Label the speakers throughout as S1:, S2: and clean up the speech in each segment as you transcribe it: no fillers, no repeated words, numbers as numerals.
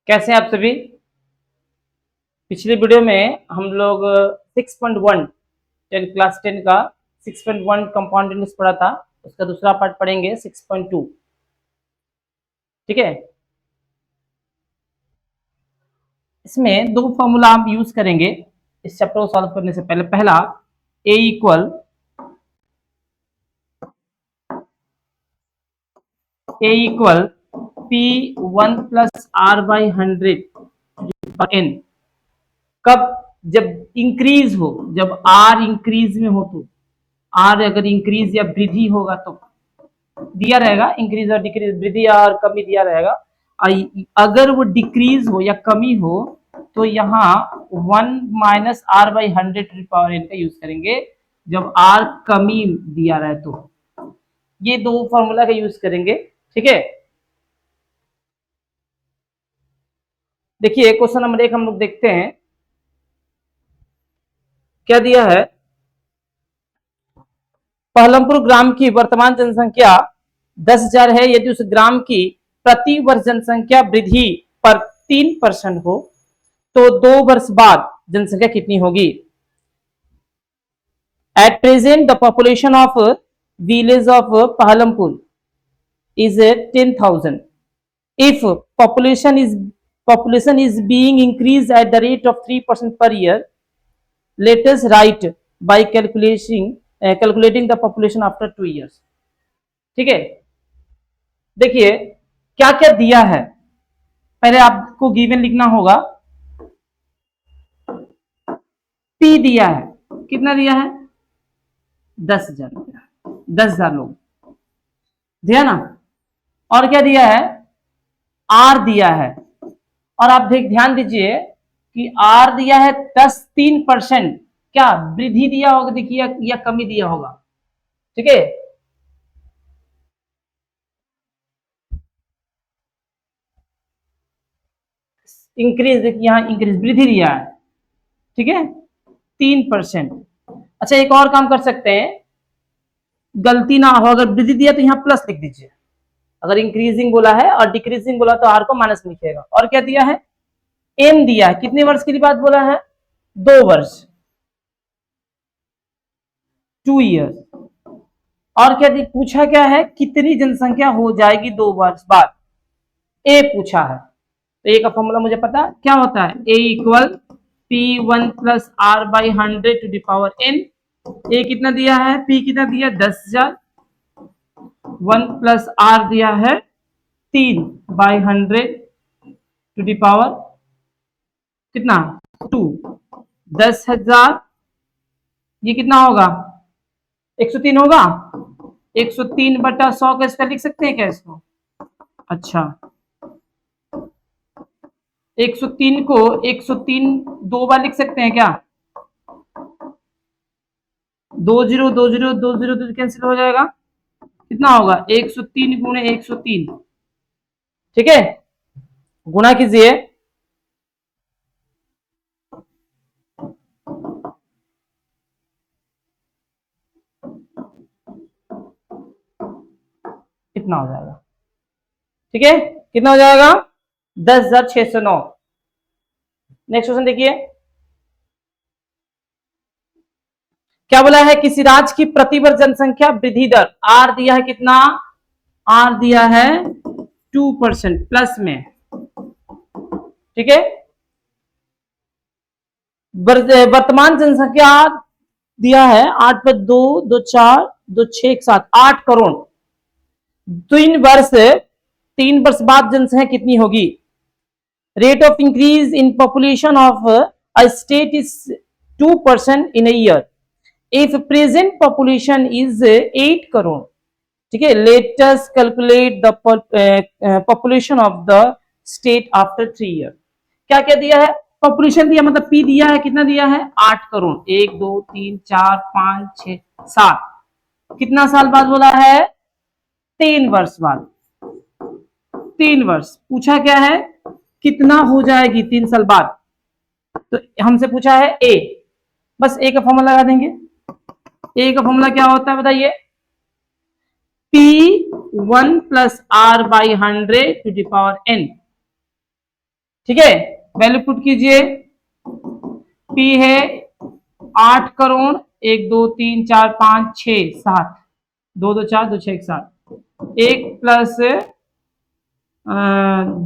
S1: कैसे हैं आप सभी। पिछले वीडियो में हम लोग 6.1 क्लास 10 का 6.1 कंपाउंड इंटरेस्ट पढ़ा था। उसका दूसरा पार्ट पढ़ेंगे 6.2। ठीक है, इसमें दो फॉर्मूला आप यूज करेंगे इस चैप्टर को सॉल्व करने से पहले। पहला A equal P1 plus R by 100 n। कब? जब इंक्रीज हो, जब R इंक्रीज में हो तो R अगर इंक्रीज या वृद्धि होगा तो दिया रहेगा, इंक्रीज और डिक्रीज, वृद्धि और कमी दिया रहेगा। अगर वो डिक्रीज हो या कमी हो तो यहाँ 1 minus R by 100 power n का यूज करेंगे जब आर कमी दिया रहे तो। ये दो फॉर्मूला का यूज करेंगे। ठीक है, देखिए क्वेश्चन नंबर 1 हम लोग देखते हैं क्या दिया है। पहलमपुर ग्राम की वर्तमान जनसंख्या 10,000 है। यदि उस ग्राम की प्रति वर्ष जनसंख्या वृद्धि पर 3% हो तो 2 वर्ष बाद जनसंख्या कितनी होगी। At present the population of village of Pahalampur is 10,000. If population is being increased at the rate of 3% per year, let us write by calculating the population after 2 years. ठीक है, देखिए क्या क्या दिया है। पहले आपको गिवन लिखना होगा। P दिया है, कितना दिया है? 10,000, 10,000 लोग दिया ना। और क्या दिया है? R दिया है। और आप ध्यान दीजिए कि R दिया है 3%। क्या वृद्धि दिया होगा देखिए या कमी दिया होगा। ठीक है, इंक्रीज देखिए यहाँ इंक्रीज वृद्धि दिया है। ठीक है, 3%। अच्छा एक और काम कर सकते हैं, गलती ना हो, अगर वृद्धि दिया तो यहाँ प्लस लिख दीजिए। अगर इंक्रीजिंग बोला है और डिक्रीजिंग बोला तो आर को माइनस लिखिएगा। और क्या दिया है? एम दिया है। कितने वर्ष की बात बोला है? 2 वर्ष, 2 ईयर्स। और क्या पूछा क्या है? कितनी जनसंख्या हो जाएगी 2 वर्ष बाद, ए पूछा है। तो ए का फॉर्मूला मुझे पता क्या होता है। A equal P1 plus R by 100 to the power n। A कितना दिया है? P कितना दिया? 10,000। 1 प्लस R दिया है 3 बाई 100 टू द पावर कितना? 2। 10,000 ये कितना होगा? 103 होगा। 103 बटा 100 का इसका लिख सकते हैं क्या इसको? अच्छा, 103 को 103 दो बार लिख सकते हैं क्या? 2 0 2 0 2 0 2 कैंसिल हो जाएगा। कितना होगा? 103 गुणे 103। ठीक है, गुणा कीजिए। कितना हो जाएगा? ठीक है, कितना हो जाएगा? 10,609। नेक्स्ट क्वेश्चन देखिए क्या बोला है। किसी राज्य की प्रतिवर्ष जनसंख्या वृद्धि दर आर दिया है कितना? आर दिया है 2% प्लस में। ठीक है, वर्तमान जनसंख्या दिया है 8 पर 2 2 4 2 6 7 8 करोड़। 3 वर्ष बाद जनसंख्या कितनी होगी? Rate of increase in population of a state is 2% in a year if present population is 8 crore. ठीक है, let us calculate the population of the state after 3 year. क्या क्या दिया है? पॉपुलेशन दिया मतलब पी दिया है, कितना दिया है? 8 करोड़। 1 2 3 4 5 6 7। कितना साल बाद बोला है? 3 वर्ष बाद। 3 वर्ष पूछा क्या है? कितना हो जाएगी 3 साल बाद? तो हमसे पूछा है ए, बस ए का फॉर्मूला लगा देंगे। ए का फॉर्मूला क्या होता है बताइए? P1 plus R by 100 to the power n। ठीक है, वैल्यू पुट कीजिए। P है 8 करोड़, 1 2 3 4 5 6 7, 2 2 4 2 6 1 7, 1 प्लस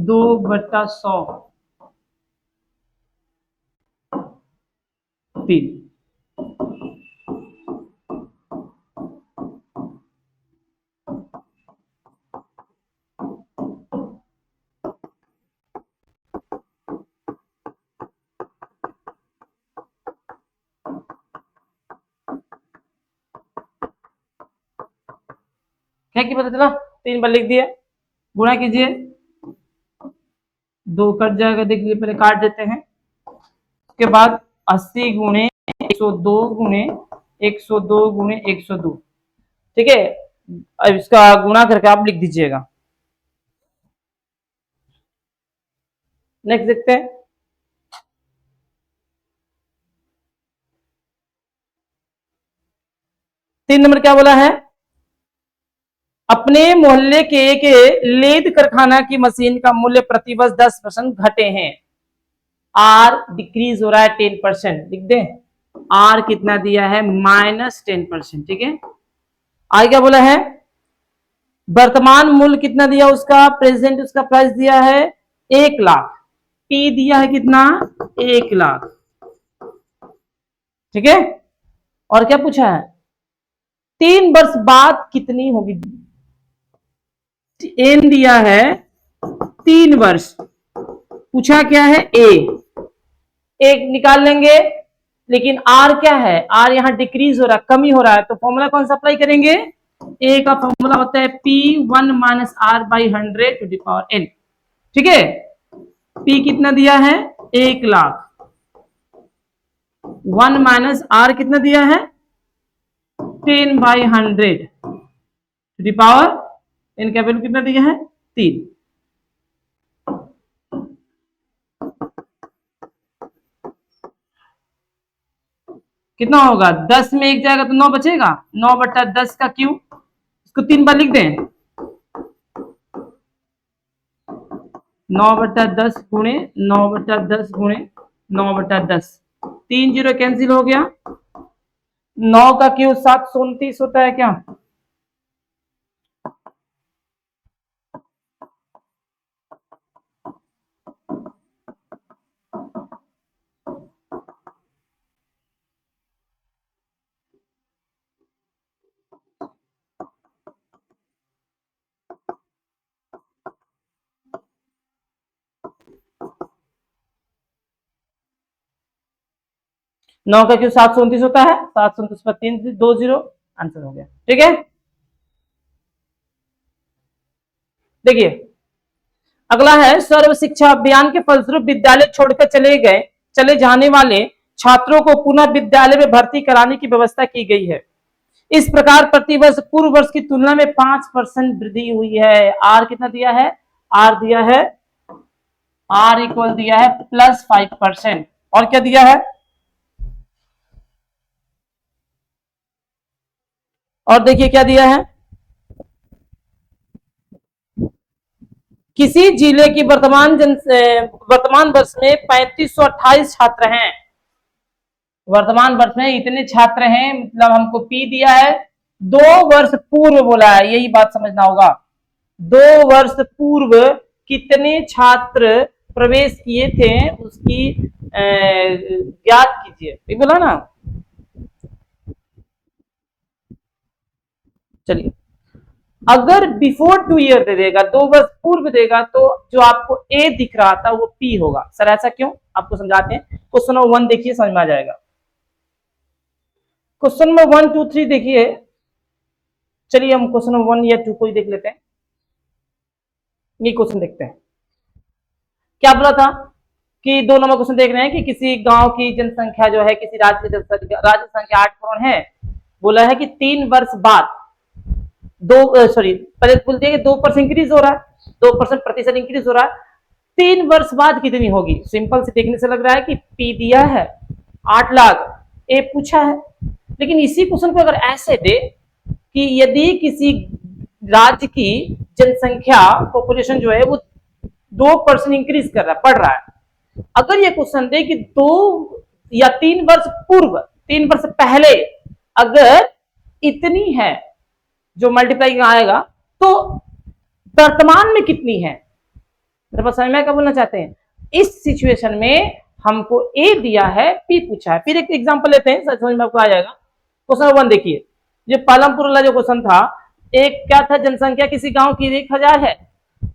S1: 2/100 3। क्या कि पता चला, 3 बार लिख दिया। गुणा कीजिए, 2 कट जाएगा, देख लीजिए, पहले काट देते हैं। उसके बाद 80 गुणे 102 गुणे 102 गुणे 102, ठीक है। अब इसका गुणा करके आप लिख दीजिएगा। नेक्स्ट देखते हैं। 3 नंबर क्या बोला है, अपने मोहल्ले के एक लेद कारखाना की मशीन का मूल्य प्रतिवर्ष 10% घटे हैं। आर डिक्रीज हो रहा है 10%, लिख दें। आर कितना दिया है, -10%, ठीक है। आगे क्या बोला है, वर्तमान मूल्य कितना दिया उसका, प्रेजेंट उसका प्राइस दिया है 1 लाख। पी दिया है कितना, 1 लाख, ठीक है। और क्या पूछा है, 3 वर्ष बाद कितनी होगी। एन दिया है 3 वर्ष, पूछा क्या है ए, एक निकाल लेंगे। लेकिन आर क्या है, आर यहां डिक्रीज हो रहा है, कमी हो रहा है, तो फॉर्मूला कौन सा अप्लाई करेंगे, ए का फॉर्मूला होता है P1 minus R by 100 to the power n, ठीक है। P कितना दिया है, 1 लाख, 1 माइनस आर कितना दिया है 10/100 टू द पावर n का वैल्यू कितना दिया है 3। कितना होगा, 10 में 1 जाएगा तो 9 बचेगा, 9/10 का क्यूब, इसको 3 बार लिख दें। 9/10 गुणे 9/10 गुणे 9/10, 3 जीरो कैंसिल हो गया। 9 का क्यूब 729 होता है क्या, नौ का क्यूब 729 होता है, 729 पर 3 2 जीरो, आंसर हो गया, ठीक है। देखिए अगला है, सर्व शिक्षा अभियान के फलस्वरूप विद्यालय छोड़कर चले जाने वाले छात्रों को पुनः विद्यालय में भर्ती कराने की व्यवस्था की गई है। इस प्रकार प्रतिवर्ष पूर्व वर्ष की तुलना में 5% वृद्धि हुई है। आर कितना दिया है, आर दिया है, आर इक्वल दिया है +5%। और क्या दिया है, और देखिए क्या दिया है, किसी जिले की वर्तमान वर्ष में 3528 छात्र हैं। वर्तमान वर्ष में इतने छात्र हैं, मतलब हमको पी दिया है, 2 वर्ष पूर्व बोला है, यही बात समझना होगा। 2 वर्ष पूर्व कितने छात्र प्रवेश किए थे उसकी ज्ञात कीजिए, बोला ना। चलिए, अगर बिफोर 2 ईयर दे देगा, 2 वर्ष पूर्व देगा, तो जो आपको ए दिख रहा था वो पी होगा। सर ऐसा क्यों, आपको समझाते हैं। क्वेश्चन नंबर 1 देखिए, समझ में आ जाएगा। क्वेश्चन नंबर 1 2 3 देखिए। चलिए हम क्वेश्चन नंबर 1 या 2 को ही देख लेते हैं। ये क्वेश्चन देखते हैं, क्या बोला था कि 2 नंबर क्वेश्चन देख रहे हैं कि किसी गांव की जनसंख्या जो है, किसी राज्य की संख्या 8 करोड़ है। बोला है कि 3 वर्ष बाद पहले बोलते हैं कि 2% इंक्रीज हो रहा है, 2% प्रतिशत इंक्रीज हो रहा है। 3 वर्ष बाद कितनी होगी। सिंपल से देखने से लग रहा है कि पी दिया है 8 लाख, ए पूछा है। लेकिन इसी क्वेश्चन को अगर ऐसे दे कि यदि किसी राज्य की जनसंख्या पॉपुलेशन जो है वो 2% इंक्रीज कर रहा है, बढ़ रहा है, अगर ये क्वेश्चन दे कि 2 या 3 वर्ष पूर्व, 3 वर्ष पहले अगर इतनी है जो मल्टीप्लाई आएगा, तो वर्तमान में कितनी है। मेरे पास समझ में क्या बोलना चाहते हैं। इस सिचुएशन में हमको ए दिया है, पी पूछा है। फिर एक एग्जांपल लेते हैं, समझ में आपको आ जाएगा। क्वेश्चन 1 देखिए, जो पालमपुर वाला जो क्वेश्चन था, एक क्या था, जनसंख्या किसी गांव की 1000 है।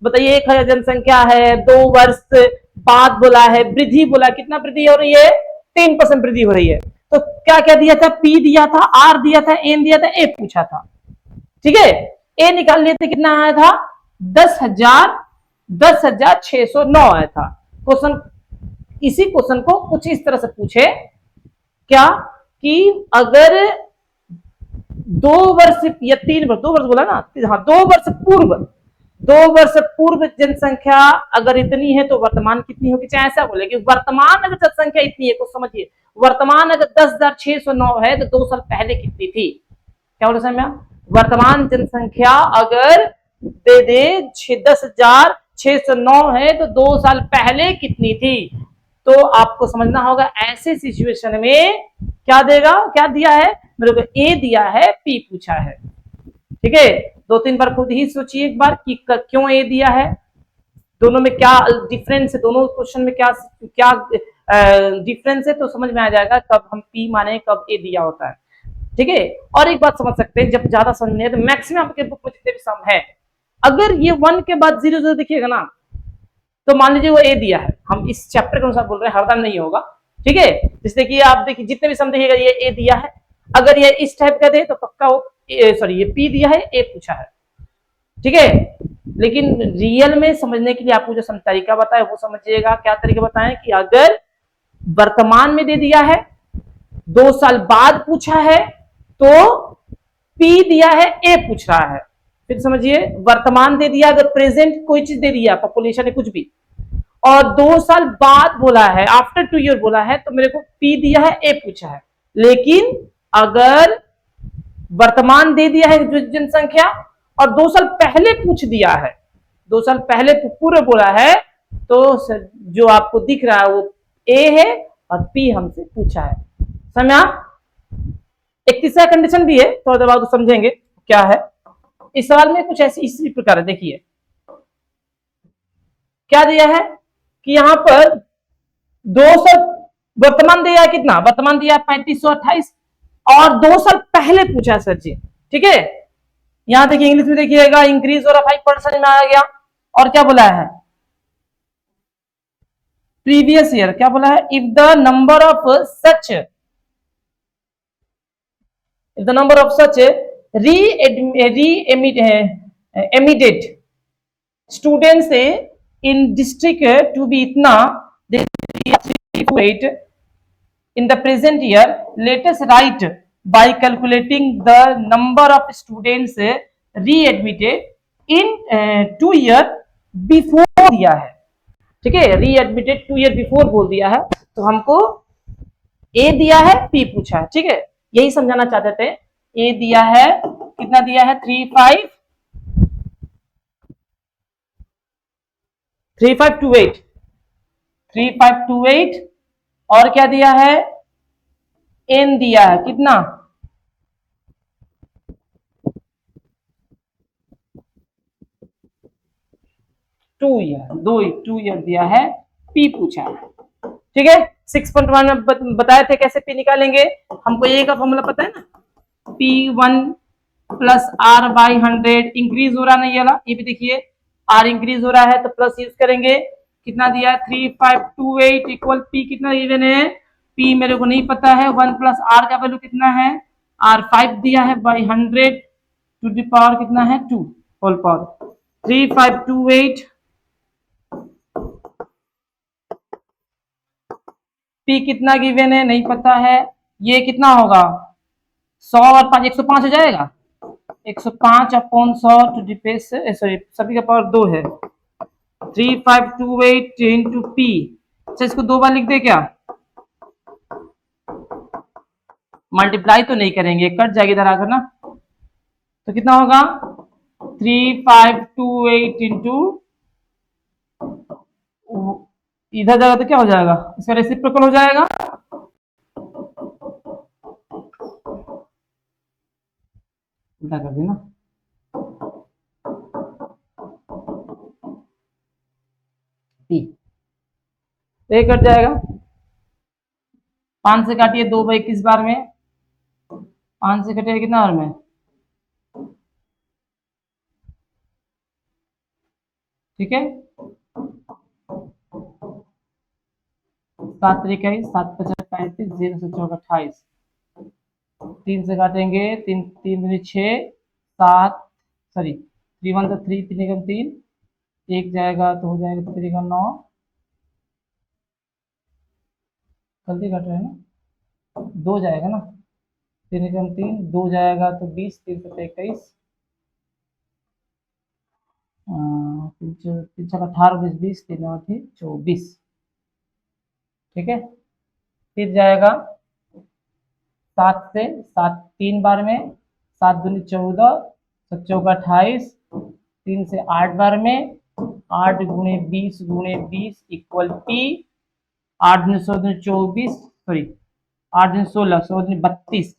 S1: बताइए 1000 जनसंख्या है, 2 वर्ष बाद बोला है, वृद्धि बोला, कितना वृद्धि हो रही है, 3% वृद्धि हो रही है। तो क्या क्या दिया था, पी दिया था, आर दिया था, एन दिया था, ए पूछा था। ठीक है, ए निकाल लिए थे, कितना आया था, 10,609 आया था। क्वेश्चन, इसी क्वेश्चन को कुछ इस तरह से पूछे क्या कि अगर 2 वर्ष या 3 वर्ष, 2 वर्ष बोला ना, हाँ 2 वर्ष पूर्व जनसंख्या अगर इतनी है तो वर्तमान कितनी होगी। चाहे ऐसा बोले कि वर्तमान अगर जनसंख्या इतनी है, कुछ समझिए, वर्तमान अगर 10,609 है तो 2 साल पहले कितनी थी। क्या बोले समझ में, वर्तमान जनसंख्या अगर दे 10,609 है तो 2 साल पहले कितनी थी। तो आपको समझना होगा ऐसे सिचुएशन में क्या देगा, क्या दिया है मेरे को, ए दिया है, पी पूछा है। ठीक है, 2-3 बार खुद ही सोचिए एक बार कि क्यों ए दिया है, दोनों में क्या डिफरेंस है, दोनों क्वेश्चन में क्या क्या डिफरेंस है, तो समझ में आ जाएगा कब हम पी माने, कब ए दिया होता है। ठीक है, और एक बात समझ सकते हैं, जब ज्यादा समझ नहीं है तो मैक्सिमम आपके बुक में जितने भी सम है, अगर ये 1 के बाद 0 दिखिएगा ना, तो मान लीजिए वो ए दिया है, हम इस चैप्टर के अनुसार बोल रहे हैं, हरदम नहीं होगा। ठीक है, जैसे कि आप देखिए जितने भी सम देखिएगा ये ए दिया है, अगर ये इस टाइप का दे तो पक्का वो सॉरी ये पी दिया है, ए पूछा है। ठीक है, लेकिन रियल में समझने के लिए आपको जो सम तरीका बताए वो समझिएगा। क्या तरीका बताएं कि अगर वर्तमान में दे दिया है, 2 साल बाद पूछा है, तो पी दिया है, ए पूछ रहा है। फिर समझिए, वर्तमान दे दिया, अगर प्रेजेंट कोई चीज दे दिया, पॉपुलेशन है कुछ भी, और 2 साल बाद बोला है, आफ्टर 2 ईयर बोला है, तो मेरे को पी दिया है, ए पूछा है। लेकिन अगर वर्तमान दे दिया है जनसंख्या और 2 साल पहले पूछ दिया है, 2 साल पहले पूरे बोला है, तो जो आपको दिख रहा है वो ए है और पी हमसे पूछा है। समझा। एक तीसरा कंडीशन भी है, थोड़ा देर बाद समझेंगे क्या है। इस सवाल में कुछ ऐसी इसी प्रकार है, देखिए क्या दिया है कि यहां पर 200 वर्तमान दिया कितना, वर्तमान दिया 3528 और 2 साल पहले पूछा सर जी। ठीक है, यहां देखिए इंग्लिश में देखिएगा, इंक्रीज हो रहा 5% में आ गया, और क्या बोला है प्रीवियस ईयर, क्या बोला है, if the number of such re-emitted students in district to be itna in the present year, let us write by calculating the number of students re-admitted in 2 year before दिया है। ठीक है, re-admitted 2 year before बोल दिया है, तो हमको ए दिया है, पी पूछा है। ठीक है, यही समझाना चाहते थे। ए दिया है, कितना दिया है, 3528 और क्या दिया है, एन दिया है कितना, 2 ईयर दिया है, पी पूछा है। ठीक है, 6.1 में बताए थे कैसे पी निकालेंगे। हमको ए का फॉर्मूला पता है ना, P1 plus are by 100, increase हो रहा नहीं वाला, ये भी देखिए आर इंक्रीज हो रहा है तो प्लस यूज करेंगे। कितना दिया, 3528 इक्वल पी कितना इवन है, पी मेरे को नहीं पता है, 1 प्लस आर का वैल्यू कितना है, आर 5 दिया है बाई 100 टू द पावर कितना है 2 होल पावर 3528 पी कितना गिवन है नहीं पता है, ये कितना होगा 100 और 5 105 हो जाएगा, 105 upon 100 to the base sorry सभी का पावर 2 है, 3528 इंटू पी। अच्छा इसको 2 बार लिख दे क्या, मल्टीप्लाई तो नहीं करेंगे, कट जाएगी इधर आकर ना, तो कितना होगा 3528 इंटू इधर जाएगा तो क्या हो जाएगा, इसका रेसिप्रोकल हो जाएगा। उल्टा कर देना, पी तो ये कट जाएगा। 5 से काटिए 2/21 बार में, 5 से कटिए कितना बार में, ठीक है। 7 3 21, 7 5 35, 0 से 4 28, 3 से काटेंगे, 3 3 6 7, सॉरी 3 1 3 3 3, एक जाएगा तो हो जाएगा 3 9, जल्दी काट रहे हैं ना, 2 जाएगा ना, 3 3, 2 जाएगा तो 20, 3 7 21, 3 4 18 20 20, 3 9 24, ठीक है। फिर जाएगा 7 से 7 3 बार में, 7 दूनी 14, 7 चौका 28, 3 से 8 बार में, 8 गुणे 20 गुणे 20 इक्वल पी, 8 दूनी 16 24, सॉरी 8 दूनी 16 16 दूनी 32,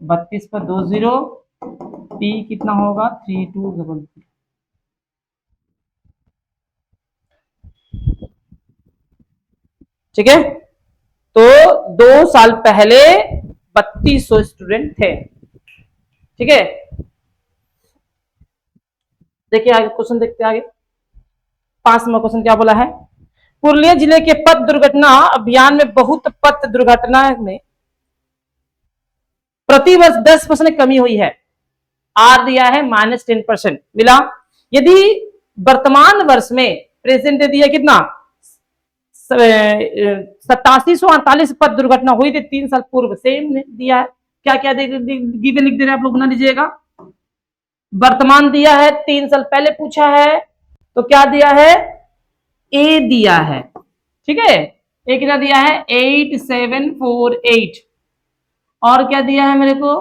S1: 32 पर 2 0, पी कितना होगा 3233, ठीक है। तो 2 साल पहले 3200 स्टूडेंट थे, ठीक है। देखिए आगे क्वेश्चन देखते हैं, आगे 5 नंबर क्वेश्चन क्या बोला है। पुरुलिया जिले के पथ दुर्घटना अभियान में बहुत पथ दुर्घटना में प्रतिवर्ष 10% कमी हुई है। आर दिया है -10% मिला। यदि वर्तमान वर्ष में प्रेजेंट दे दिया कितना 8748 पथ दुर्घटना हुई थी 3 साल पूर्व, सेम दिया है। क्या क्या गिवे लिख दे रहे हैं आप लोग, बना लीजिएगा। वर्तमान दिया है, 3 साल पहले पूछा है, तो क्या दिया है, ए दिया है, ठीक है। ए कितना दिया है 8748, और क्या दिया है मेरे को,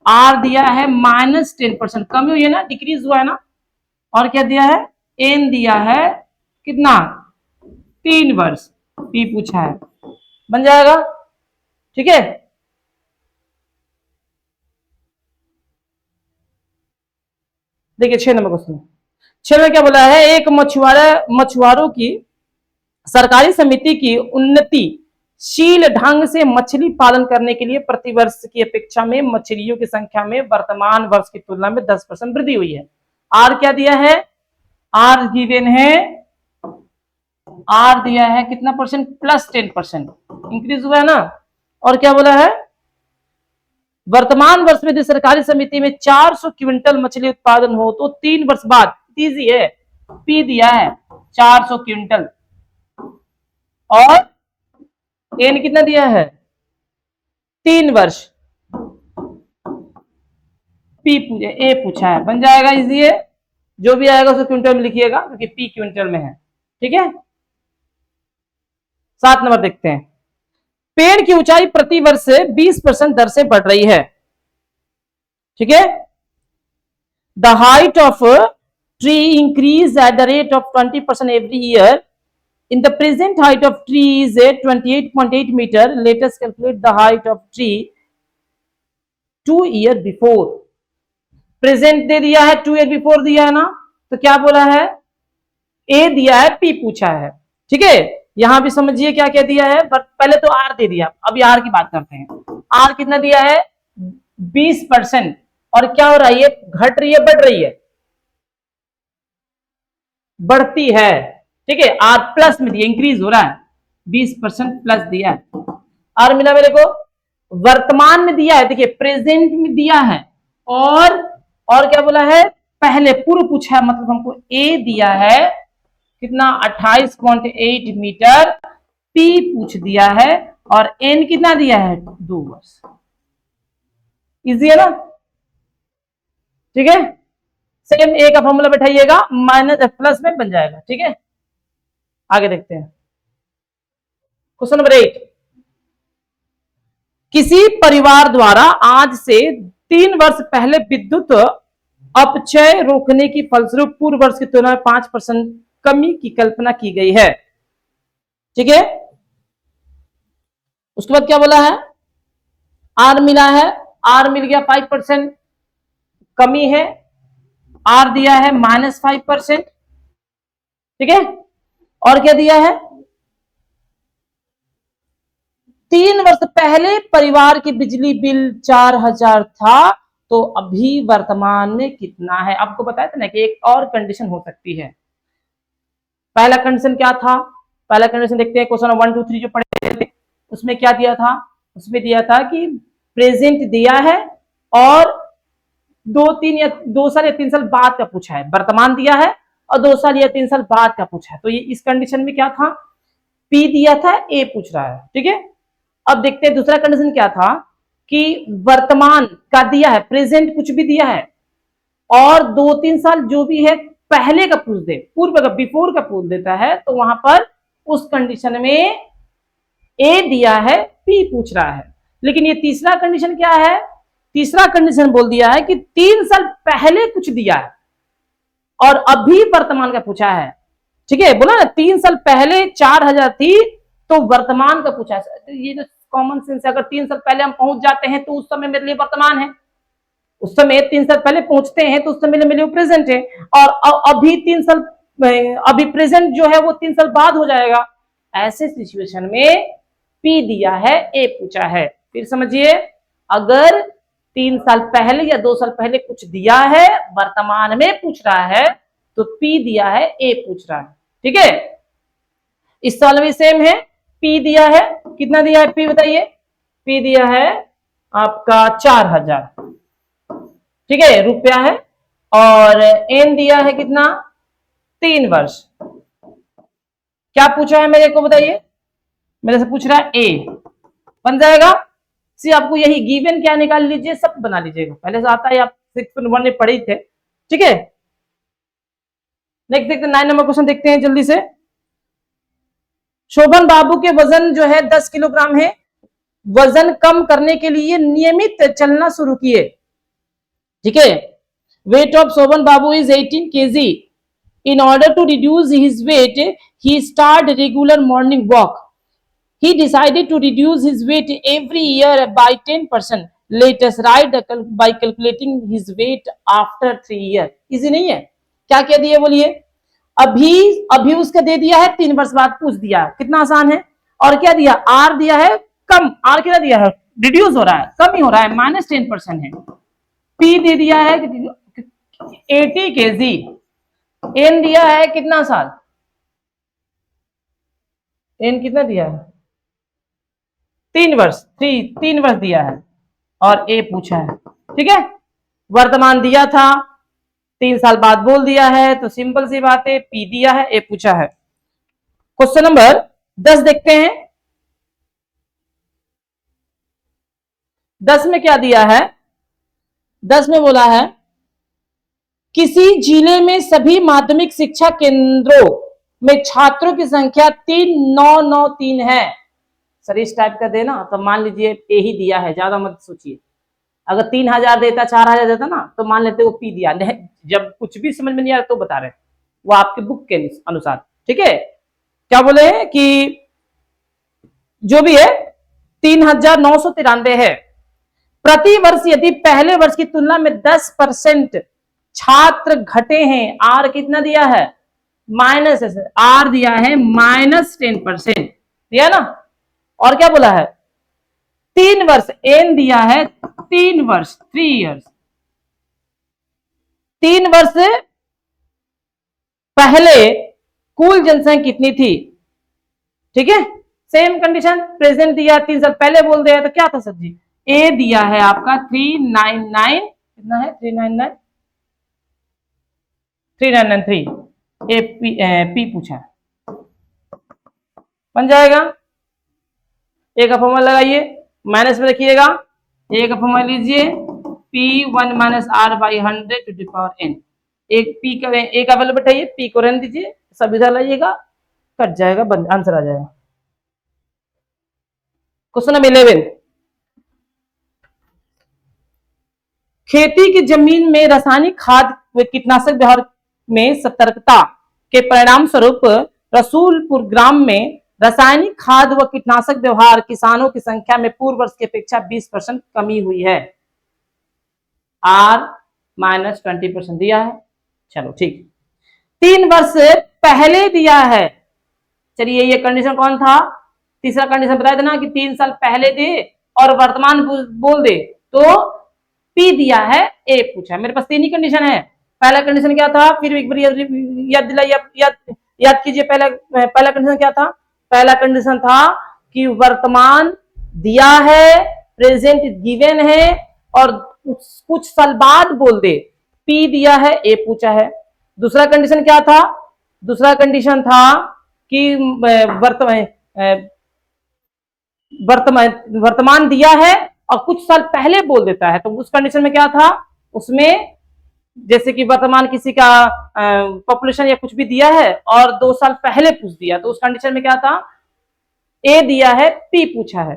S1: आर दिया है -10%, कमी हुई है ना, डिक्रीज हुआ है ना। और क्या दिया है, एन दिया है कितना 3 वर्ष, पी पूछा है, बन जाएगा, ठीक है। देखिए 6 नंबर क्वेश्चन, 6 में क्या बोला है, एक मछुआरों की सरकारी समिति की उन्नतिशील ढंग से मछली पालन करने के लिए प्रतिवर्ष की अपेक्षा में मछलियों की संख्या में वर्तमान वर्ष की तुलना में 10% वृद्धि हुई है। आर क्या दिया है, आर गिवन है, आर दिया है कितना परसेंट, +10% इंक्रीज हुआ है ना। और क्या बोला है, वर्तमान वर्ष में यदि सरकारी समिति में 400 क्विंटल मछली उत्पादन हो तो 3 वर्ष बाद, इजी है, पी दिया है 400 क्विंटल, और एन कितना दिया है 3 वर्ष, पी पूछे, ए पूछा है, बन जाएगा, इजी है। जो भी आएगा उसको क्विंटल में लिखिएगा क्योंकि पी क्विंटल में है, ठीक है। 7 नंबर देखते हैं, पेड़ की ऊंचाई प्रति वर्ष 20% दर से बढ़ रही है, ठीक है। The height of tree increase at the rate of 20% every year. In the present height of tree is 28.8 meter. Let us calculate the height of tree 2 year before. Present दे दिया है, 2 year before दिया है ना, तो क्या बोला है, ए दिया है, पी पूछा है, ठीक है। यहां भी समझिए क्या क्या दिया है, पहले तो आर दे दिया, अभी आर की बात करते हैं। आर कितना दिया है 20%, और क्या हो रहा है, ये घट रही है बढ़ रही है, बढ़ती है, ठीक है। आर प्लस में दिया, इंक्रीज हो रहा है, 20% प्लस दिया है। आर मिला मेरे को, वर्तमान में दिया है, देखिए प्रेजेंट में दिया है, और क्या बोला है, पहले पूर्व पूछा है, मतलब हमको ए दिया है कितना 28.8 मीटर, पी पूछ दिया है, और एन कितना दिया है 2 वर्ष, इजी है ना, ठीक है। सेम ए का फॉर्मूला बैठाइएगा, माइनस प्लस में बन जाएगा, ठीक है। आगे देखते हैं क्वेश्चन नंबर 8, किसी परिवार द्वारा आज से 3 वर्ष पहले विद्युत अपचय रोकने की फलस्वरूप पूर्व वर्ष की तुलना में 5% कमी की कल्पना की गई है। ठीक है। उसके बाद क्या बोला है, आर मिला है, आर मिल गया 5% कमी है, आर दिया है -5%, ठीक है। और क्या दिया है, 3 वर्ष पहले परिवार की बिजली बिल 4000 था, तो अभी वर्तमान में कितना है। आपको बताया था ना कि एक और कंडीशन हो सकती है। पहला कंडीशन क्या था, पहला कंडीशन देखते हैं, क्वेश्चन 1 2 3 जो पढ़े थे उसमें क्या दिया था, उसमें दिया था कि प्रेजेंट दिया है और 2 साल या 3 साल बाद का पूछा है, वर्तमान दिया है और 2 साल या 3 साल बाद का पूछा है। तो ये इस कंडीशन में क्या था, पी दिया था, ए पूछ रहा है, ठीक है। अब देखते हैं दूसरा कंडीशन क्या था कि वर्तमान का दिया है, प्रेजेंट कुछ भी दिया है और 2-3 साल जो भी है पहले का पूछ दे, पूर्व का, बिफोर का पूछ देता है, तो वहां पर उस कंडीशन में ए दिया है, पी पूछ रहा है। लेकिन ये तीसरा कंडीशन क्या है, तीसरा कंडीशन बोल दिया है कि 3 साल पहले कुछ दिया है और अभी वर्तमान का पूछा है, ठीक है। बोला ना 3 साल पहले 4000 थी तो वर्तमान का पूछा है। तो ये जो कॉमन सेंस है, अगर 3 साल पहले हम पहुंच जाते हैं तो उस समय मेरे लिए वर्तमान है, उस समय 3 साल पहले पहुंचते हैं तो उस समय मेरे लिए प्रेजेंट है, और अभी 3 साल, अभी प्रेजेंट जो है वो 3 साल बाद हो जाएगा। ऐसे सिचुएशन में पी दिया है, ए पूछा है। फिर समझिए, अगर 3 साल पहले या 2 साल पहले कुछ दिया है, वर्तमान में पूछ रहा है, तो पी दिया है, ए पूछ रहा है, ठीक है। इस साल भी सेम है, पी दिया है, कितना दिया है पी बताइए, पी दिया है आपका 4000, ठीक है, रुपया है, और एन दिया है कितना, 3 वर्ष। क्या पूछा है मेरे को बताइए, मेरे से पूछ रहा है ए, बन जाएगा। सी आपको यही गिवन क्या निकाल लीजिए, सब बना लीजिएगा, पहले से आता है, आप 6.1 में पढ़े थे, ठीक है। नेक्स्ट देखते हैं, 9 नंबर क्वेश्चन देखते हैं जल्दी से। शोभन बाबू के वजन जो है 10 किलोग्राम है, वजन कम करने के लिए नियमित चलना शुरू किए, ठीक है। Weight of Shobhan Babu is 18 kg. In order to reduce his weight, he started regular morning walk. He decided to reduce his weight every year by 10%. Let us write by calculating his weight after 3 years. Easy नहीं है, क्या क्या दिए बोलिए, अभी अभी उसका दे दिया है, 3 वर्ष बाद पूछ दिया, कितना आसान है। और क्या दिया, आर दिया है कम, आर कितना दिया है, रिड्यूस हो रहा है, कम ही हो रहा है, -10% है। पी दे दिया है 80 kg, एन दिया है कितना साल, एन कितना दिया है, 3 वर्ष, 3 वर्ष दिया है, और ए पूछा है, ठीक है। वर्तमान दिया था, 3 साल बाद बोल दिया है, तो सिंपल सी बात है, पी दिया है, ए पूछा है। क्वेश्चन नंबर 10 देखते हैं। 10 में क्या दिया है, 10 में बोला है किसी जिले में सभी माध्यमिक शिक्षा केंद्रों में छात्रों की संख्या 3993 है। सर इस टाइप का देना तो मान लीजिए ए ही दिया है, ज्यादा मत सोचिए। अगर 3000 देता, 4000 देता ना, तो मान लेते वो पी दिया। जब कुछ भी समझ में नहीं आ रहा तो बता रहे, वो आपके बुक के अनुसार, ठीक है। क्या बोले कि जो भी है 3993 है। प्रति वर्ष यदि पहले वर्ष की तुलना में 10% छात्र घटे हैं, आर कितना दिया है, माइनस, आर दिया है -10% दिया ना। और क्या बोला है, 3 वर्ष, एन दिया है 3 वर्ष, 3 इयर्स, 3 वर्ष पहले कुल जनसंख्या कितनी थी, ठीक है। सेम कंडीशन, प्रेजेंट दिया, 3 साल पहले बोल दिया, तो क्या था सर जी, ए दिया है आपका 399, कितना है 399, 3993, ए पी पूछा है, बन जाएगा। ए का फॉर्मूला लगाइए, माइनस में रखिएगा, ए का फॉर्मूला लीजिए, P1 - R/100 to the power n। एक पी का, ए का वैल्यू बैठाइए, पी को रहने दीजिए, सब इधर लाइएगा, कट जाएगा, आंसर आ जाएगा। क्वेश्चन नंबर 11, खेती की जमीन में रासायनिक खाद व कीटनाशक व्यवहार में सतर्कता के परिणाम स्वरूप रसूलपुर ग्राम में रासायनिक खाद व कीटनाशक व्यवहार किसानों की संख्या में पूर्व वर्ष की अपेक्षा 20% कमी हुई है। R-20% दिया है। चलो ठीक, 3 वर्ष पहले दिया है। चलिए ये कंडीशन कौन था? तीसरा कंडीशन बता देना कि 3 साल पहले दे और वर्तमान बोल दे तो P दिया है, A पूछा। मेरे पास 3 ही कंडीशन है। पहला कंडीशन क्या था? फिर एक बार याद कीजिए। पहला कंडीशन क्या था? पहला कंडीशन था कि वर्तमान दिया है, प्रेजेंट गिवन है और कुछ साल बाद बोल दे। P दिया है, A पूछा है। दूसरा कंडीशन क्या था? दूसरा कंडीशन था कि वर्तमान दिया है और कुछ साल पहले बोल देता है। तो उस कंडीशन में क्या था? उसमें जैसे कि वर्तमान किसी का पॉपुलेशन या कुछ भी दिया है और 2 साल पहले पूछ दिया, तो उस कंडीशन में क्या था? A दिया है, P पूछा है।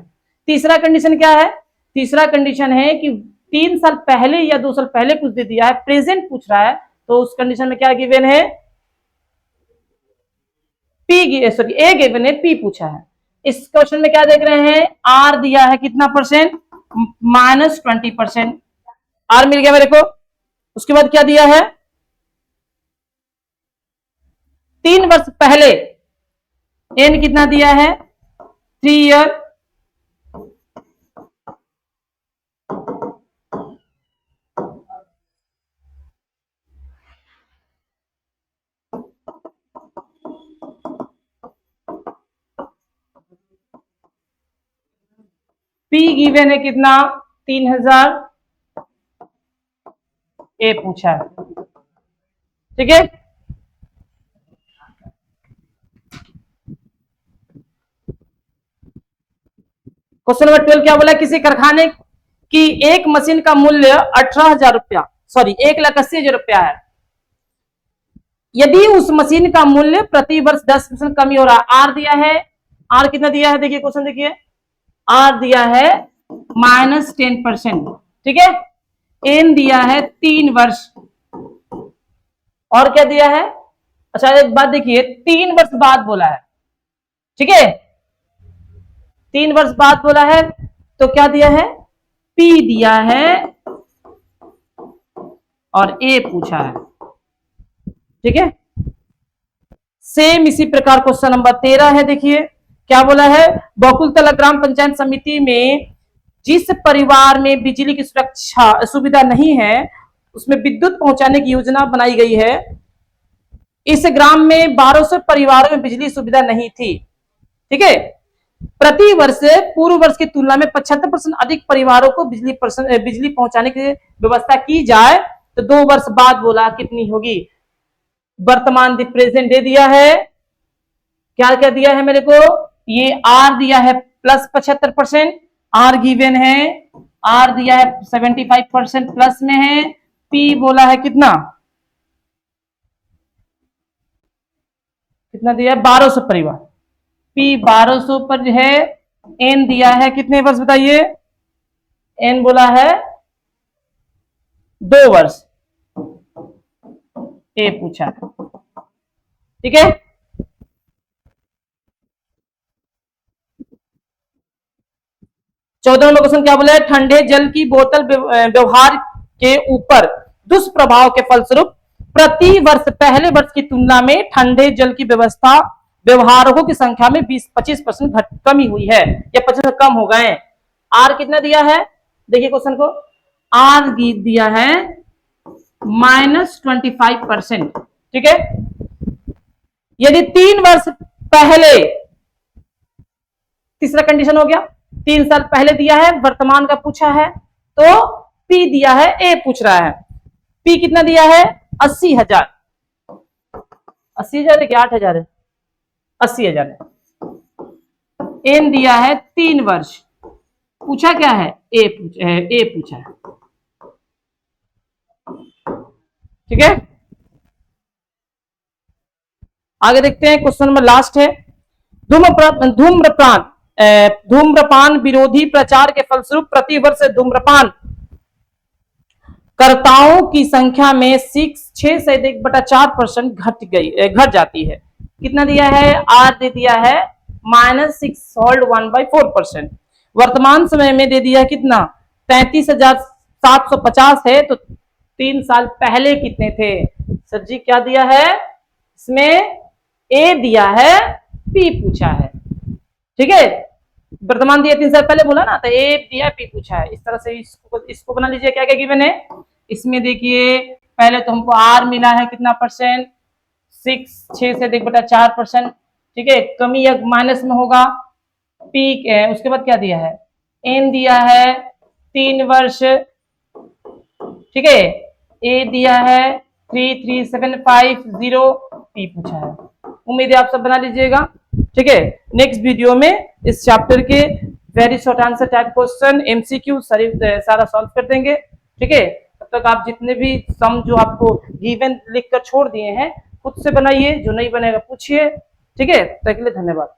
S1: तीसरा कंडीशन क्या है? तीसरा कंडीशन है कि 3 साल पहले या 2 साल पहले कुछ दे दिया है, प्रेजेंट पूछ रहा है, तो उस कंडीशन में क्या गिवन है? A गिवन है, P पूछा है। इस क्वेश्चन में क्या देख रहे हैं? R दिया है कितना परसेंट? -20%। R मिल गया मेरे को। उसके बाद क्या दिया है? 3 वर्ष पहले N कितना दिया है? 3 ईयर। P गिवन है कितना? 3000। A पूछा है। ठीक है, क्वेश्चन नंबर 12 क्या बोला? किसी कारखाने की एक मशीन का मूल्य 18,000 रुपया, सॉरी 1,80,000 रुपया है। यदि उस मशीन का मूल्य प्रति वर्ष 10% कमी हो रहा है। आर दिया है, आर कितना दिया है? देखिए क्वेश्चन देखिए, आर दिया है -10%। ठीक है, एन दिया है 3 वर्ष, और क्या दिया है? अच्छा एक बात देखिए, 3 वर्ष बाद बोला है। ठीक है, 3 वर्ष बाद बोला है तो क्या दिया है? P दिया है और A पूछा है। ठीक है, सेम इसी प्रकार क्वेश्चन नंबर 13 है। देखिए क्या बोला है? बकुलतला ग्राम पंचायत समिति में जिस परिवार में बिजली की सुरक्षा सुविधा नहीं है उसमें विद्युत पहुंचाने की योजना बनाई गई है। इस ग्राम में 1200 परिवारों में बिजली सुविधा नहीं थी। ठीक है, प्रति वर्ष पूर्व वर्ष की तुलना में 75% अधिक परिवारों को बिजली पहुंचाने की व्यवस्था की जाए तो 2 वर्ष बाद बोला कितनी होगी? वर्तमान प्रेजेंट दे दिया है। क्या क्या दिया है मेरे को? ये आर दिया है +75%, आर गिवन है, आर दिया है 75% प्लस में है। पी बोला है कितना? कितना दिया है? 1200 परिवार। P 1200 पर है। N दिया है कितने वर्ष बताइए? N बोला है 2 वर्ष। A पूछा है। ठीक है, चौदह नंबर क्वेश्चन क्या बोला है? ठंडे जल की बोतल व्यवहार के ऊपर दुष्प्रभाव के फलस्वरूप प्रति वर्ष पहले वर्ष की तुलना में ठंडे जल की व्यवस्था व्यवहारों की संख्या में 20-25% कमी हुई है या 25% कम हो गए। आर कितना दिया है? देखिए क्वेश्चन को, आर दिया है -25%। ठीक है, यदि 3 वर्ष पहले, तीसरा कंडीशन हो गया, 3 साल पहले दिया है, वर्तमान का पूछा है, तो P दिया है, A पूछ रहा है। P कितना दिया है? 80,000। 80,000 है कि 8,000 है? 80,000 है। N दिया है 3 वर्ष, पूछा क्या है? A पूछा है। ठीक है, आगे देखते हैं। क्वेश्चन नंबर लास्ट है। धूम्रपान विरोधी प्रचार के फलस्वरूप प्रति वर्ष धूम्रपान कर्ताओं की संख्या में 6 से 4% घट जाती है। कितना दिया है? आर दे दिया है -6 होल्ड 1/4%। वर्तमान समय में दे दिया कितना 33,750 है, तो 3 साल पहले कितने थे? सर जी क्या दिया है इसमें? ए दिया है, पी पूछा है। ठीक है, वर्तमान दिया 3 साल पहले बोला ना, तो ए दिया पी पूछा है। इस तरह से इसको बना लीजिए। क्या क्या गिवन है इसमें? देखिए पहले तो हमको आर मिला है कितना परसेंट? 6 से देख बेटा 4%। ठीक है, कमी या माइनस में होगा। पी उसके बाद क्या दिया है? एन दिया है 3 वर्ष। ठीक है, ए दिया है 33750, पी पूछा है। उम्मीद है आप सब बना लीजिएगा। ठीक है, नेक्स्ट वीडियो में इस चैप्टर के very short answer type question MCQ सारा सॉल्व कर देंगे। ठीक है, तब तक आप जितने भी सम जो आपको गिवन लिख कर छोड़ दिए हैं खुद से बनाइए, जो नहीं बनेगा पूछिए। ठीक है, तब तक के लिए धन्यवाद।